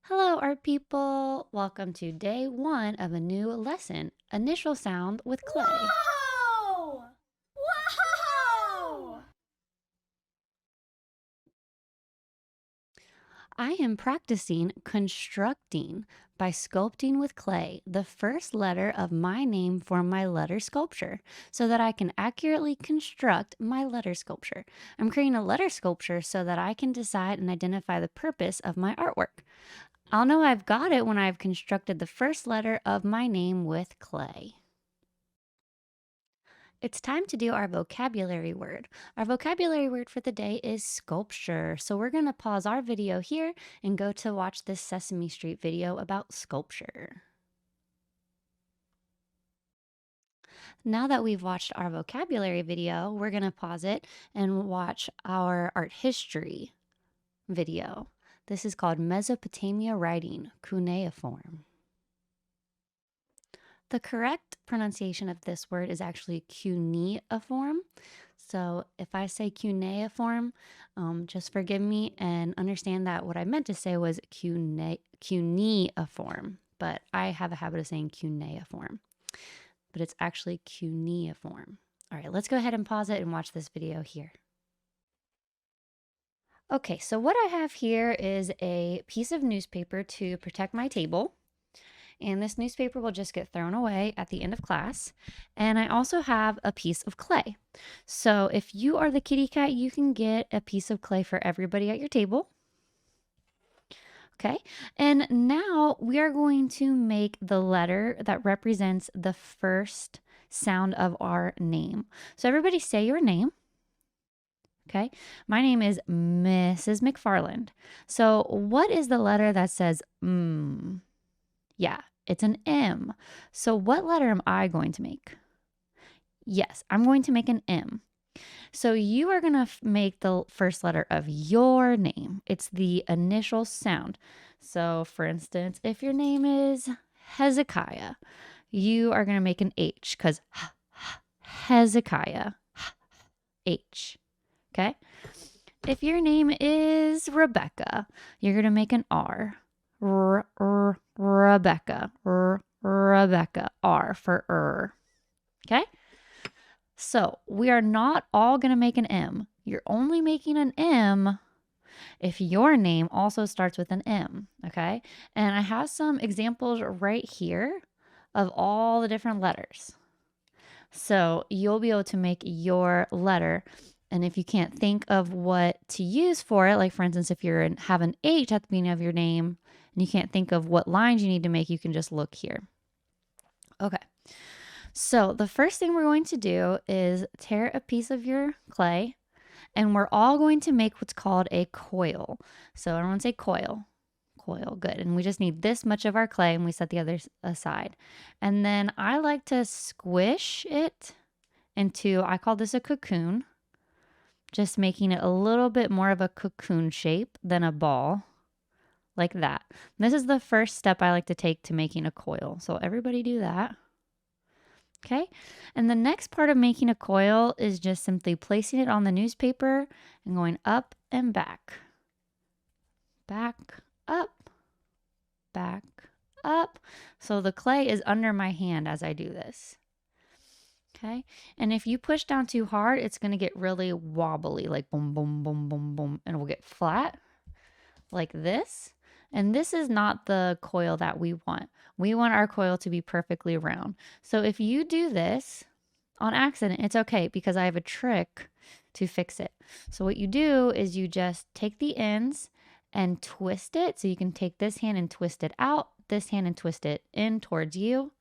Hello, art people! Welcome to day one of a new lesson, Initial Sound with Clay. Whoa! Whoa! I am practicing constructing by sculpting with clay the first letter of my name for my letter sculpture so that I can accurately construct my letter sculpture. I'm creating a letter sculpture so that I can decide and identify the purpose of my artwork. I'll know I've got it when I've constructed the first letter of my name with clay. It's time to do our vocabulary word. Our vocabulary word for the day is sculpture. So we're going to pause our video here and go to watch this Sesame Street video about sculpture. Now that we've watched our vocabulary video, we're going to pause it and watch our art history video. This is called Mesopotamia Writing, Cuneiform. The correct pronunciation of this word is actually cuneiform. So if I say cuneiform, just forgive me and understand that what I meant to say was cuneiform, but I have a habit of saying cuneiform, but it's actually cuneiform. All right, let's go ahead and pause it and watch this video here. Okay, so what I have here is a piece of newspaper to protect my table. And this newspaper will just get thrown away at the end of class. And I also have a piece of clay. So if you are the kitty cat, you can get a piece of clay for everybody at your table. Okay, and now we are going to make the letter that represents the first sound of our name. So everybody say your name. Okay, my name is Mrs. McFarland. So what is the letter that says Yeah, it's an M. So what letter am I going to make? Yes, I'm going to make an M. So you are going to make the first letter of your name. It's the initial sound. So for instance, if your name is Hezekiah, you are going to make an H because Hezekiah, H. Okay. If your name is Rebecca, you're going to make an R. Rebecca. Rebecca. R for Okay? So we are not all going to make an M. You're only making an M if your name also starts with an M. Okay? And I have some examples right here of all the different letters. So you'll be able to make your letter. And if you can't think of what to use for it, like for instance, if you have an H at the beginning of your name and you can't think of what lines you need to make, you can just look here. Okay. So the first thing we're going to do is tear a piece of your clay and we're all going to make what's called a coil. So everyone say coil. Coil, good. And we just need this much of our clay and we set the others aside. And then I like to squish it into, I call this a cocoon, just making it a little bit more of a cocoon shape than a ball, like that. This is the first step I like to take to making a coil. So everybody do that. Okay, and the next part of making a coil is just simply placing it on the newspaper and going up and back. Back, up, back, up. So the clay is under my hand as I do this. Okay, and if you push down too hard, it's going to get really wobbly, like boom, boom, boom, boom, boom, and it will get flat like this. And this is not the coil that we want. We want our coil to be perfectly round. So if you do this on accident, it's okay because I have a trick to fix it. So what you do is you just take the ends and twist it. So you can take this hand and twist it out, this hand and twist it in towards you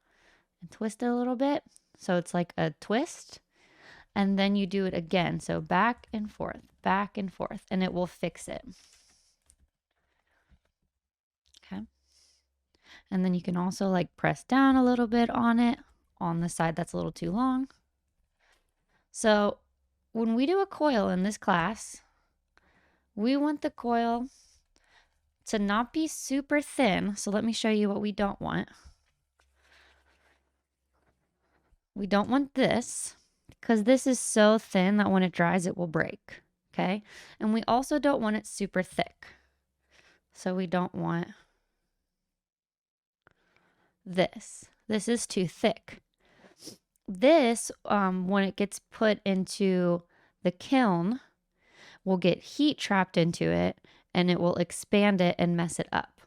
and twist it a little bit. So it's like a twist. And then you do it again. So back and forth, and it will fix it. Okay. And then you can also like press down a little bit on it on the side that's a little too long. So when we do a coil in this class, we want the coil to not be super thin. So let me show you what we don't want. We don't want this because this is so thin that when it dries, it will break. Okay. And we also don't want it super thick. So we don't want this. This is too thick. This, when it gets put into the kiln, will get heat trapped into it and it will expand it and mess it up.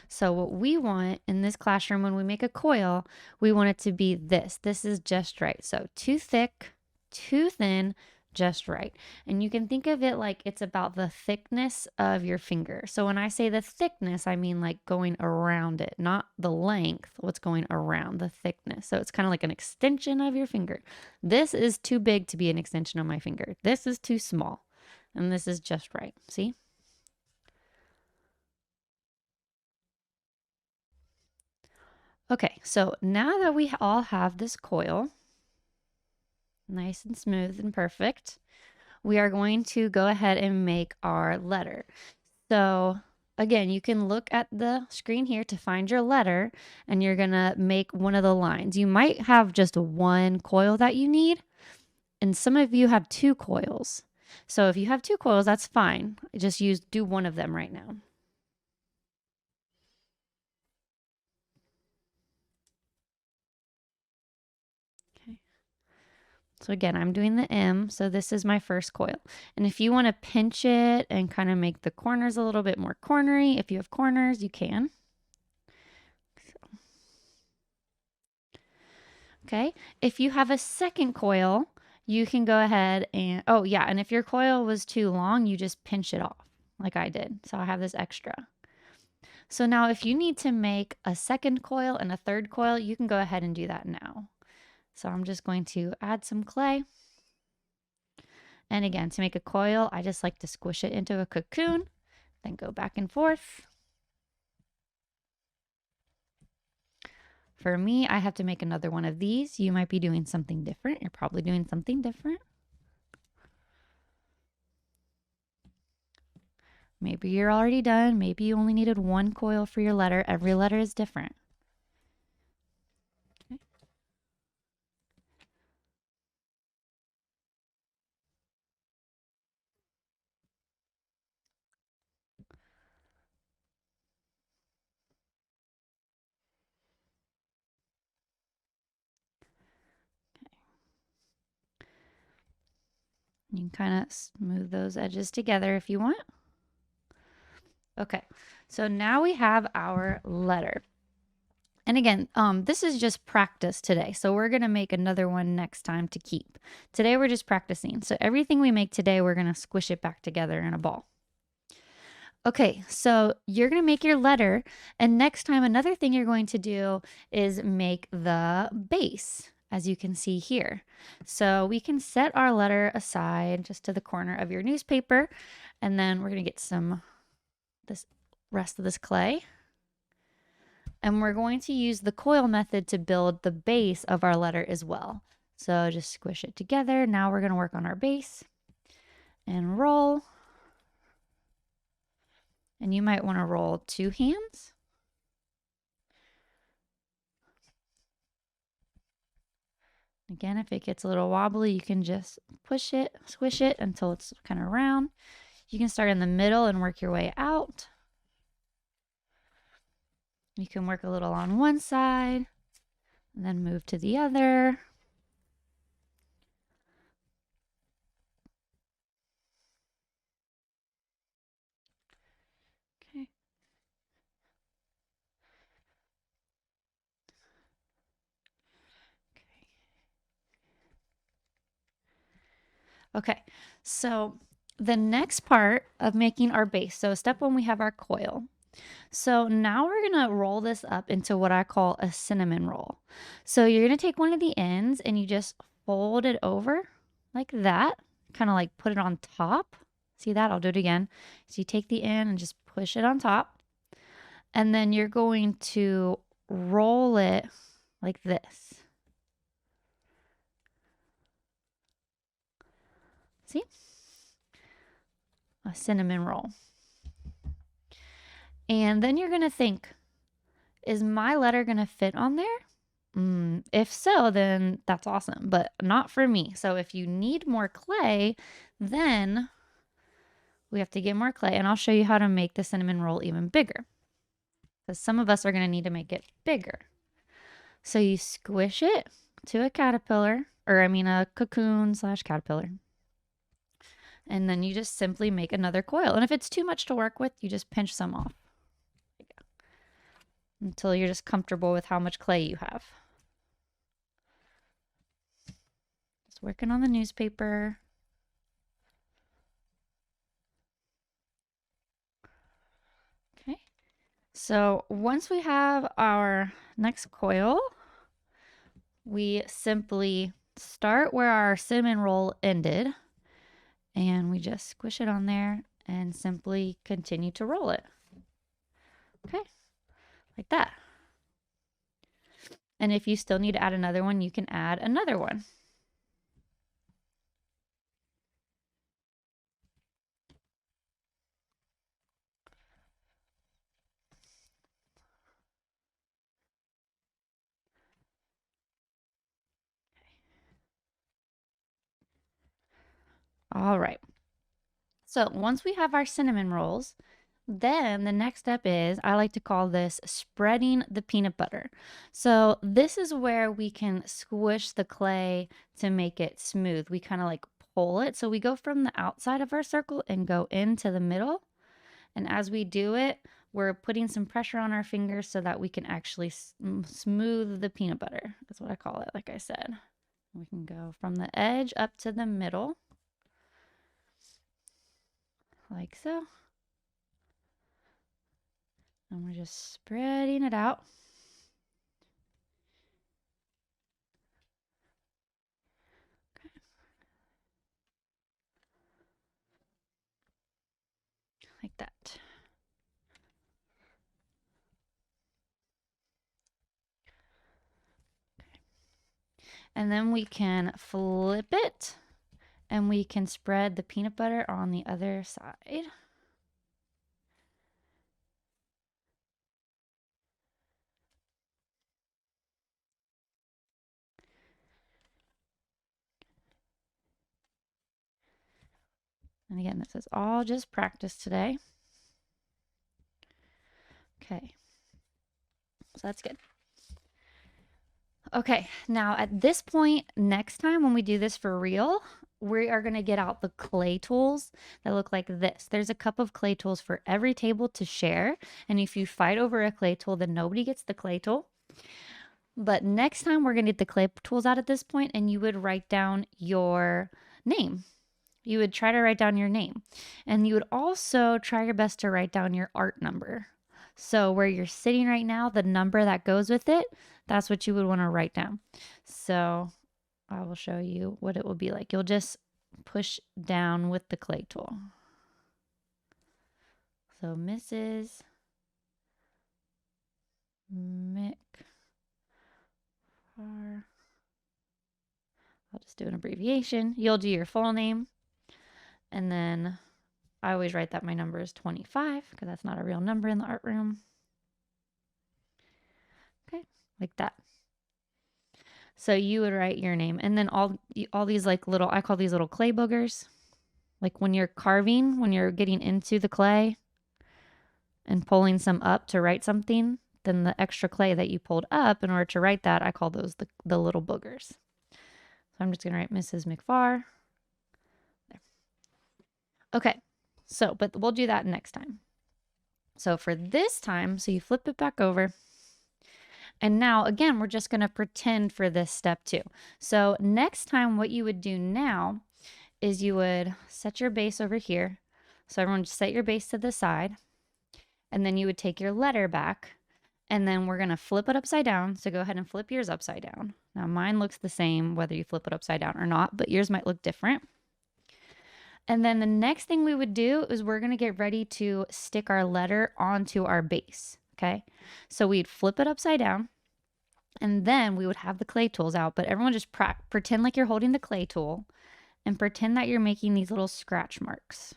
So what we want in this classroom when we make a coil, we want it to be this. This is just right. So too thick, too thin, just right. And you can think of it like it's about the thickness of your finger. So when I say the thickness, I mean like going around it, not the length, what's going around the thickness. So it's kind of like an extension of your finger. This is too big to be an extension of my finger. This is too small. And this is just right. See? Okay, so now that we all have this coil, nice and smooth and perfect, we are going to go ahead and make our letter. So again, you can look at the screen here to find your letter, and you're gonna make one of the lines. You might have just one coil that you need, and some of you have 2 coils. So if you have 2 coils, that's fine. Just do one of them right now. So again, I'm doing the M, so this is my first coil. And if you want to pinch it and kind of make the corners a little bit more cornery, if you have corners, you can. So. Okay, if you have a second coil, you can go ahead and, oh yeah, and if your coil was too long, you just pinch it off like I did. So I have this extra. So now if you need to make a second coil and a third coil, you can go ahead and do that now. So I'm just going to add some clay. And again, to make a coil, I just like to squish it into a cocoon, then go back and forth. For me, I have to make another one of these. You might be doing something different. You're probably doing something different. Maybe you're already done. Maybe you only needed one coil for your letter. Every letter is different. You can kind of smooth those edges together if you want. Okay, so now we have our letter. And again, this is just practice today. So we're going to make another one next time to keep. Today we're just practicing. So everything we make today, we're going to squish it back together in a ball. Okay, so you're going to make your letter. And next time, another thing you're going to do is make the base, as you can see here. So we can set our letter aside just to the corner of your newspaper. And then we're going to get this rest of this clay. And we're going to use the coil method to build the base of our letter as well. So just squish it together. Now we're going to work on our base and roll. And you might want to roll 2 hands. Again, if it gets a little wobbly, you can just push it, squish it until it's kind of round. You can start in the middle and work your way out. You can work a little on one side and then move to the other. Okay. Okay, so the next part of making our base, so step 1, we have our coil. So now we're going to roll this up into what I call a cinnamon roll. So you're going to take one of the ends and you just fold it over like that, kind of like put it on top. See that? I'll do it again. So you take the end and just push it on top. And then you're going to roll it like this. See? A cinnamon roll. And then you're going to think, is my letter going to fit on there? If so, then that's awesome, but not for me. So if you need more clay, then we have to get more clay, and I'll show you how to make the cinnamon roll even bigger. because some of us are going to need to make it bigger. So you squish it to a caterpillar, or I mean a cocoon / caterpillar. And then you just simply make another coil. And if it's too much to work with, you just pinch some off until you're just comfortable with how much clay you have. Just working on the newspaper. Okay. So once we have our next coil, we simply start where our cinnamon roll ended, and we just squish it on there and simply continue to roll it. Okay, like that. And if you still need to add another one, you can add another one. All right. So once we have our cinnamon rolls, then the next step is, I like to call this spreading the peanut butter. So this is where we can squish the clay to make it smooth. We kind of like pull it. So we go from the outside of our circle and go into the middle. And as we do it, we're putting some pressure on our fingers so that we can actually smooth the peanut butter. That's what I call it, like I said. We can go from the edge up to the middle, like so. And we're just spreading it out. Okay. Like that. Okay. And then we can flip it and we can spread the peanut butter on the other side. And again, this is all just practice today. Okay, so that's good. Okay, now at this point, next time when we do this for real, we are going to get out the clay tools that look like this. There's a cup of clay tools for every table to share. And if you fight over a clay tool, then nobody gets the clay tool. But next time we're going to get the clay tools out at this point, and you would write down your name. You would try to write down your name. And you would also try your best to write down your art number. So where you're sitting right now, the number that goes with it, that's what you would want to write down. So I will show you what it will be like. You'll just push down with the clay tool. So Mrs. McFar. I'll just do an abbreviation. You'll do your full name. And then I always write that my number is 25 because that's not a real number in the art room. Okay, like that. So you would write your name, and then all these like little, I call these little clay boogers. Like when you're carving, when you're getting into the clay and pulling some up to write something, then the extra clay that you pulled up in order to write that, I call those the little boogers. So I'm just going to write Mrs. McFar. There. Okay, so, but we'll do that next time. So for this time, so you flip it back over. And now, again, we're just going to pretend for this step too. So next time, what you would do now is you would set your base over here. So everyone just set your base to the side. And then you would take your letter back. And then we're going to flip it upside down. So go ahead and flip yours upside down. Now mine looks the same whether you flip it upside down or not, but yours might look different. And then the next thing we would do is we're going to get ready to stick our letter onto our base. Okay, so we'd flip it upside down, and then we would have the clay tools out, but everyone just pretend like you're holding the clay tool and pretend that you're making these little scratch marks.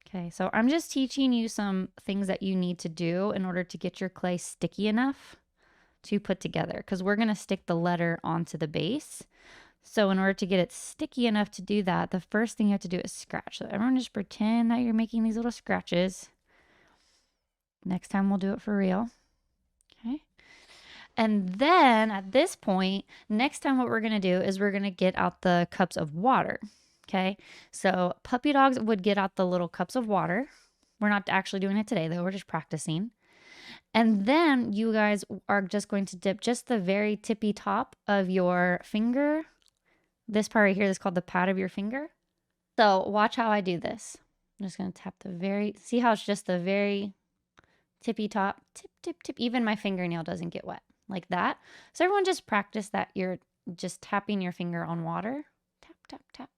Okay, so I'm just teaching you some things that you need to do in order to get your clay sticky enough to put together, because we're going to stick the letter onto the base. So in order to get it sticky enough to do that, the first thing you have to do is scratch. So everyone just pretend that you're making these little scratches. Next time we'll do it for real. Okay. And then at this point, next time what we're going to do is we're going to get out the cups of water. Okay. So puppy dogs would get out the little cups of water. We're not actually doing it today though. We're just practicing. And then you guys are just going to dip just the very tippy top of your finger. This part right here is called the pad of your finger. So watch how I do this. I'm just going to tap see how it's just the very tippy top, tip, tip, tip. Even my fingernail doesn't get wet like that. So everyone just practice that. You're just tapping your finger on water. Tap, tap, tap.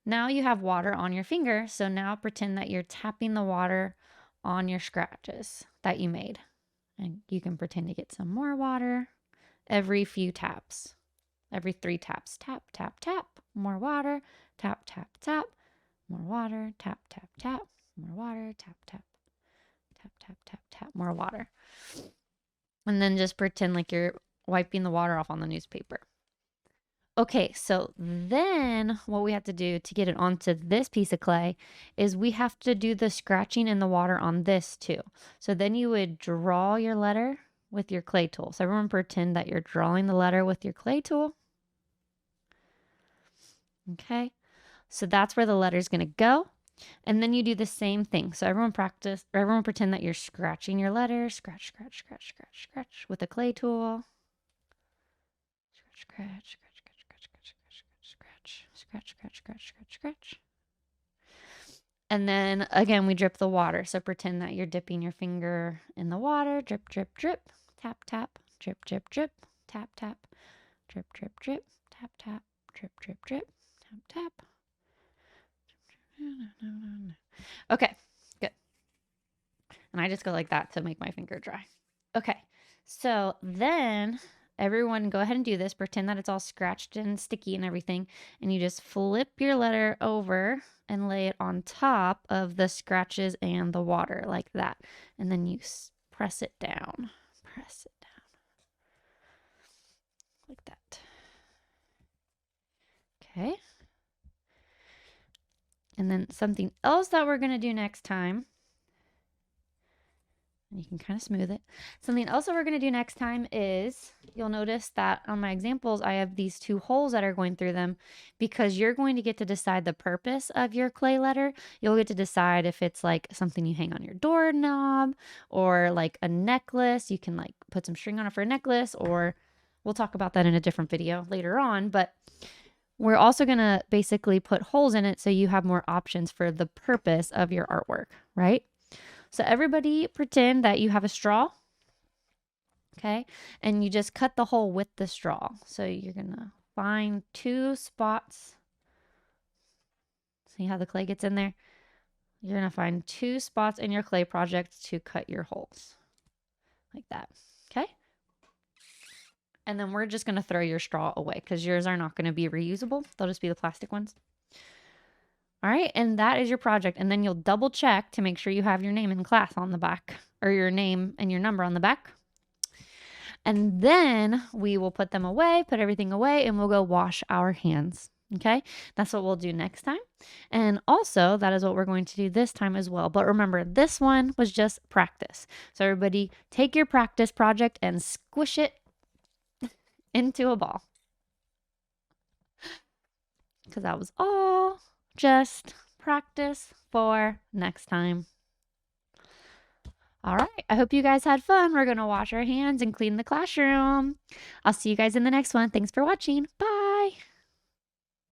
Now you have water on your finger. So now pretend that you're tapping the water on your scratches that you made. And you can pretend to get some more water every few taps. Every 3 taps. Tap, tap, tap. More water. Tap, tap, tap. More water. Tap, tap, tap. More water. Tap, tap. Tap, tap, tap, tap. More water. And then just pretend like you're wiping the water off on the newspaper. Okay, so then what we have to do to get it onto this piece of clay is we have to do the scratching in the water on this too. So then you would draw your letter with your clay tool. So everyone pretend that you're drawing the letter with your clay tool. Okay, so that's where the letter is going to go. And then you do the same thing. So everyone pretend that you're scratching your letter. Scratch, scratch, scratch, scratch, scratch with a clay tool. Scratch, scratch, scratch, scratch, scratch, scratch, scratch, scratch, scratch, scratch, scratch. And then again, we drip the water. So pretend that you're dipping your finger in the water. Drip, drip, drip. Tap, tap. Drip, drip, drip. Tap, tap. Drip, drip, drip. Tap, tap. Drip, drip, drip. Tap, tap. Okay, good. And I just go like that to make my finger dry. Okay, so then everyone go ahead and do this. Pretend that it's all scratched and sticky and everything. And you just flip your letter over and lay it on top of the scratches and the water like that. And then you press it down. Press it down. Like that. Okay. And then something else that we're going to do next time, and you can kind of smooth it. Something else that we're going to do next time is, you'll notice that on my examples, I have these 2 holes that are going through them because you're going to get to decide the purpose of your clay letter. You'll get to decide if it's like something you hang on your doorknob or like a necklace. You can like put some string on it for a necklace, or we'll talk about that in a different video later on. But we're also going to basically put holes in it so you have more options for the purpose of your artwork, right? So everybody pretend that you have a straw, okay? And you just cut the hole with the straw. So you're going to find 2 spots. See how the clay gets in there? You're going to find 2 spots in your clay project to cut your holes like that, okay? And then we're just going to throw your straw away because yours are not going to be reusable. They'll just be the plastic ones. All right, and that is your project. And then you'll double check to make sure you have your name in class on the back, or your name and your number on the back. And then we will put them away, put everything away, and we'll go wash our hands. Okay, that's what we'll do next time. And also, that is what we're going to do this time as well. But remember, this one was just practice. So everybody take your practice project and squish it into a ball. Because that was all just practice for next time. All right. I hope you guys had fun. We're going to wash our hands and clean the classroom. I'll see you guys in the next one. Thanks for watching. Bye.